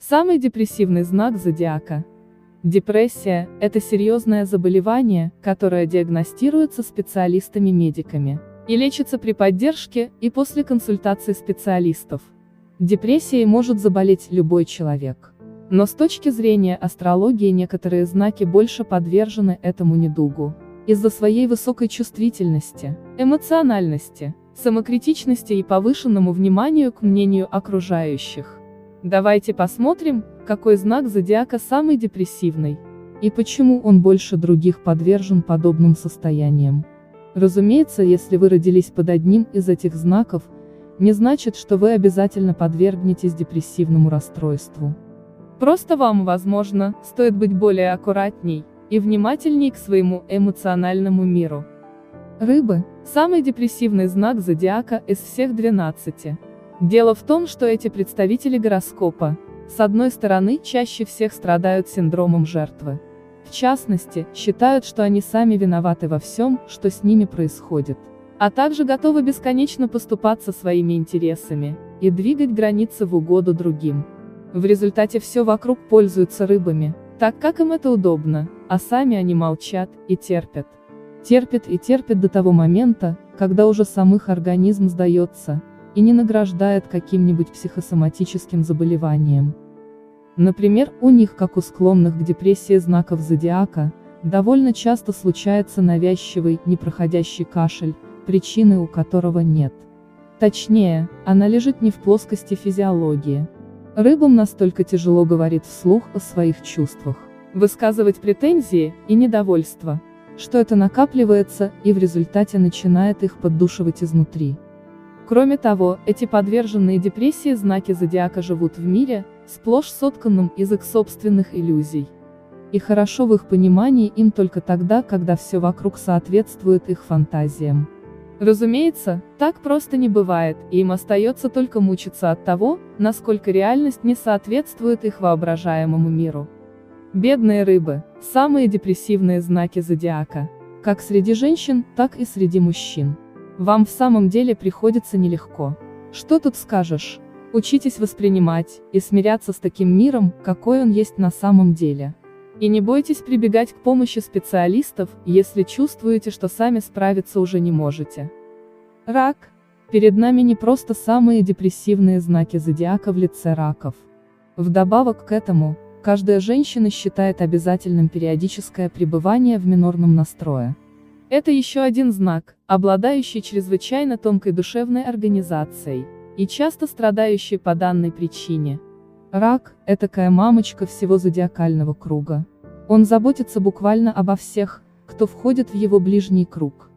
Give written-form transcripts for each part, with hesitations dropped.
Самый депрессивный знак зодиака. Депрессия – это серьезное заболевание, которое диагностируется специалистами-медиками и лечится при поддержке и после консультации специалистов. Депрессией может заболеть любой человек. Но с точки зрения астрологии некоторые знаки больше подвержены этому недугу. Из-за своей высокой чувствительности, эмоциональности, самокритичности и повышенному вниманию к мнению окружающих. Давайте посмотрим, какой знак зодиака самый депрессивный, и почему он больше других подвержен подобным состояниям. Разумеется, если вы родились под одним из этих знаков, не значит, что вы обязательно подвергнетесь депрессивному расстройству. Просто вам, возможно, стоит быть более аккуратней и внимательней к своему эмоциональному миру. Рыбы – самый депрессивный знак зодиака из всех 12. Дело в том, что эти представители гороскопа, с одной стороны, чаще всех страдают синдромом жертвы. В частности, считают, что они сами виноваты во всем, что с ними происходит. А также готовы бесконечно поступаться своими интересами и двигать границы в угоду другим. В результате все вокруг пользуются рыбами, так как им это удобно, а сами они молчат и терпят. Терпят и терпят до того момента, когда уже сам их организм сдается и не награждает каким-нибудь психосоматическим заболеванием. Например, у них, как у склонных к депрессии знаков зодиака, довольно часто случается навязчивый, непроходящий кашель, причины у которого нет. Точнее, она лежит не в плоскости физиологии. Рыбам настолько тяжело говорить вслух о своих чувствах, высказывать претензии и недовольство, что это накапливается и в результате начинает их поддушивать изнутри. Кроме того, эти подверженные депрессии знаки зодиака живут в мире, сплошь сотканном из их собственных иллюзий. И хорошо в их понимании им только тогда, когда все вокруг соответствует их фантазиям. Разумеется, так просто не бывает, и им остается только мучиться от того, насколько реальность не соответствует их воображаемому миру. Бедные рыбы – самые депрессивные знаки зодиака, как среди женщин, так и среди мужчин. Вам в самом деле приходится нелегко. Что тут скажешь? Учитесь воспринимать и смиряться с таким миром, какой он есть на самом деле. И не бойтесь прибегать к помощи специалистов, если чувствуете, что сами справиться уже не можете. Рак. Перед нами не просто самые депрессивные знаки зодиака в лице раков. Вдобавок к этому, каждая женщина считает обязательным периодическое пребывание в минорном настрое. Это еще один знак, обладающий чрезвычайно тонкой душевной организацией, и часто страдающий по данной причине. Рак – этакая мамочка всего зодиакального круга. Он заботится буквально обо всех, кто входит в его ближний круг.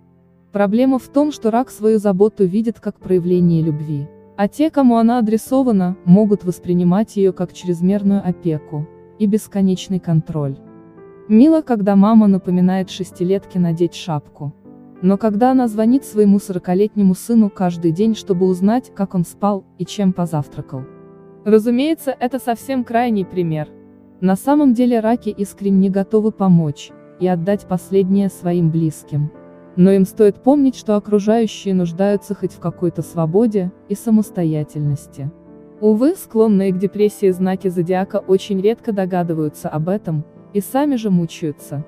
Проблема в том, что рак свою заботу видит как проявление любви, а те, кому она адресована, могут воспринимать ее как чрезмерную опеку и бесконечный контроль. Мило, когда мама напоминает шестилетке надеть шапку. Но когда она звонит своему 40-летнему сыну каждый день, чтобы узнать, как он спал и чем позавтракал. Разумеется, это совсем крайний пример. На самом деле раки искренне готовы помочь и отдать последнее своим близким. Но им стоит помнить, что окружающие нуждаются хоть в какой-то свободе и самостоятельности. Увы, склонные к депрессии знаки зодиака очень редко догадываются об этом, и сами же мучаются.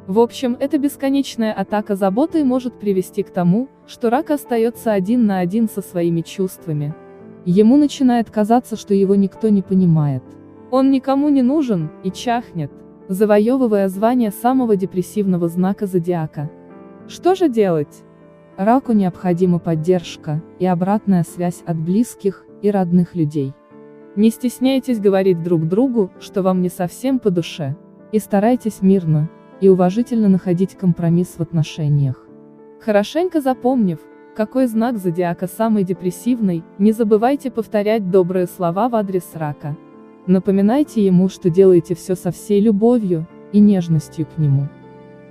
В общем, эта бесконечная атака заботой может привести к тому, что рак остается один на один со своими чувствами. Ему начинает казаться, что его никто не понимает. Он никому не нужен, и чахнет, завоевывая звание самого депрессивного знака зодиака. Что же делать? Раку необходима поддержка и обратная связь от близких и родных людей. Не стесняйтесь говорить друг другу, что вам не совсем по душе. И старайтесь мирно и уважительно находить компромисс в отношениях. Хорошенько запомнив, какой знак зодиака самый депрессивный, не забывайте повторять добрые слова в адрес рака. Напоминайте ему, что делаете все со всей любовью и нежностью к нему.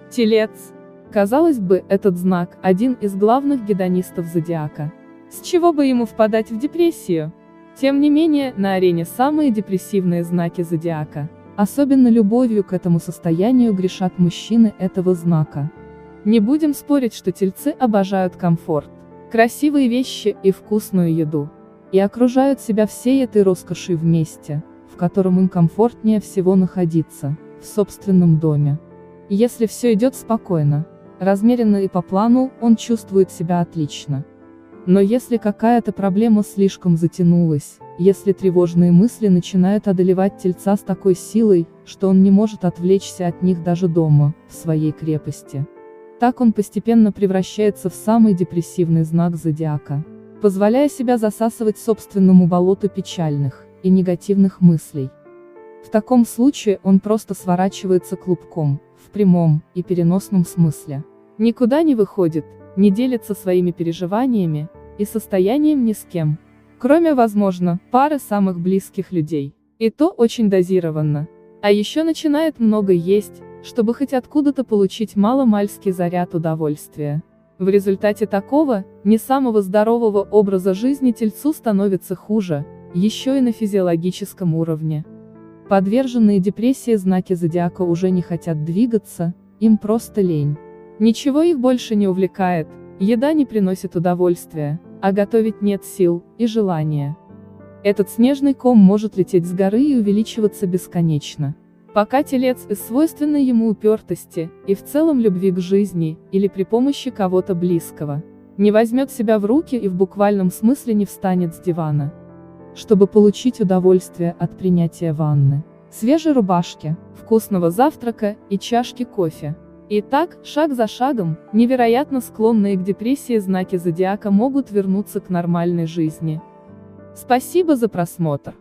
Телец. Казалось бы, этот знак – один из главных гедонистов зодиака. С чего бы ему впадать в депрессию? Тем не менее, на арене самые депрессивные знаки зодиака. Особенно любовью к этому состоянию грешат мужчины этого знака. Не будем спорить, что тельцы обожают комфорт, красивые вещи и вкусную еду. И окружают себя всей этой роскошью вместе, в котором им комфортнее всего находиться, в собственном доме. Если все идет спокойно, размеренно и по плану, он чувствует себя отлично. Но если какая-то проблема слишком затянулась, если тревожные мысли начинают одолевать Тельца с такой силой, что он не может отвлечься от них даже дома, в своей крепости. Так он постепенно превращается в самый депрессивный знак зодиака, позволяя себя засасывать собственному болоту печальных и негативных мыслей. В таком случае он просто сворачивается клубком, в прямом и переносном смысле. Никуда не выходит, не делится своими переживаниями и состоянием ни с кем, кроме, возможно, пары самых близких людей. И то очень дозированно. А еще начинает много есть, чтобы хоть откуда-то получить маломальский заряд удовольствия. В результате такого, не самого здорового образа жизни Тельцу становится хуже, еще и на физиологическом уровне. Подверженные депрессии знаки зодиака уже не хотят двигаться, им просто лень. Ничего их больше не увлекает, еда не приносит удовольствия, а готовить нет сил и желания. Этот снежный ком может лететь с горы и увеличиваться бесконечно. Пока Телец из свойственной ему упертости, и в целом любви к жизни, или при помощи кого-то близкого, не возьмет себя в руки и в буквальном смысле не встанет с дивана, чтобы получить удовольствие от принятия ванны, свежей рубашки, вкусного завтрака и чашки кофе. И так, шаг за шагом, невероятно склонные к депрессии знаки зодиака могут вернуться к нормальной жизни. Спасибо за просмотр.